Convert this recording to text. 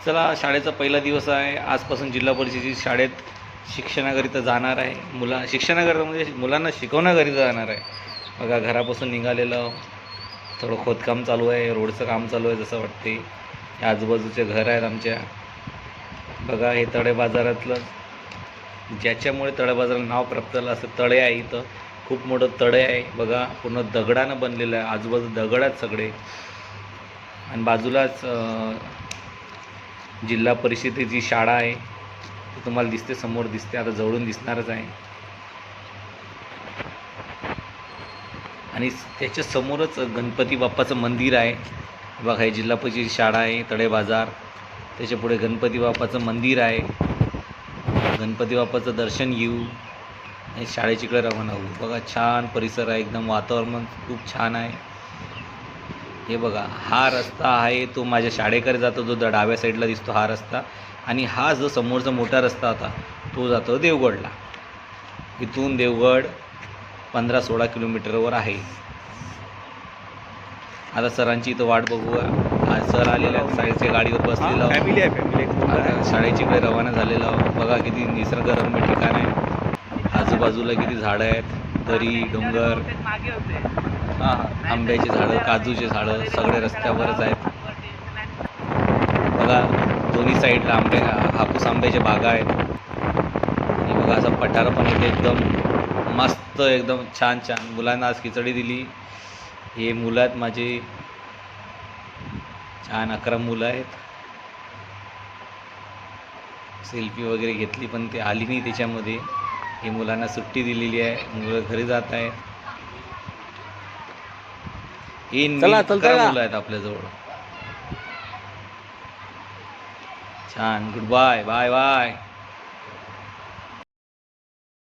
चला, शाळेचा पहिला दिवस आहे. आजपासून जिल्हा परिषदेची शाळेत शिक्षणाकरिता जाणार आहे. शिक्षणाकरिता म्हणजे मुलांना शिकवण्याकरिता जाणार आहे. बघा, घरापासून निघालेलं, थोडं खोदकाम चालू आहे, रोडचं काम चालू आहे जसं वाटते. हे आजूबाजूचे घर आहेत आमच्या. बघा, हे तळे बाजारातलं, ज्याच्यामुळे तळे बाजाराला नाव प्राप्त झालं असं तळे आहे. इथं खूप मोठं तळे आहे. बघा, पूर्ण दगडानं बनलेलं आहे. आजूबाजू दगड आहेत सगळे. आणि बाजूलाच जिल्हा परिषदेची शाळा आहे. ती तुम्हाला दिसते, समोर दिसते, आता जवळून दिसणारच आहे. आणि त्याच्या समोरच गणपती बाप्पाचं मंदिर आहे. बघा, हे जिल्हा परिषदेची शाळा आहे, तळे बाजार. त्याच्या पुढे गणपती बाप्पाचं मंदिर आहे. गणपती बाप्पाचं दर्शन घेऊ आणि शाळेच्याकडे रवाना होऊ. बघा, छान परिसर आहे, एकदम वातावरण खूप छान आहे. हे बघा, हा रस्ता आहे तो माझ्या शाळेकडे जातो, जो डाव्या साईडला दिसतो हा रस्ता. आणि हा जो समोरचा मोठा रस्ता होता तो जातो देवगडला. इथून देवगड 15-16 किलोमीटरवर आहे. आता सरांची इथं वाट बघूया. आज सर आलेले आहेत, शाळेच्या गाडीवर बसलेलो. फॅमिली आहे, आता शाळेच्याकडे रवाना झालेलो आहोत. बघा, किती निसर्गरम्य ठिकाण आहे. आजूबाजूला किती झाडं आहेत, दरी, डोंगर, आंब्याची झाडं, काजूचे झाडं सगळे रस्त्यावरच आहेत. बघा, दोन्ही साईडला हापूस आंब्याच्या बागा आहेत. आणि बघा, असं पठार पण इथे एकदम मस्त, एकदम छान छान. मुलांना आज खिचडी दिली. हे मुलं आहेत माझे, छान 11 मुलं आहेत. सेल्फी वगैरे घेतली पण ते आली नाही त्याच्यामध्ये. हे मुलांना सुट्टी दिलेली आहे, मुलं घरी जात आहेत. हे 11 मुलं आहेत आपल्याजवळ. छान. Goodbye, bye bye.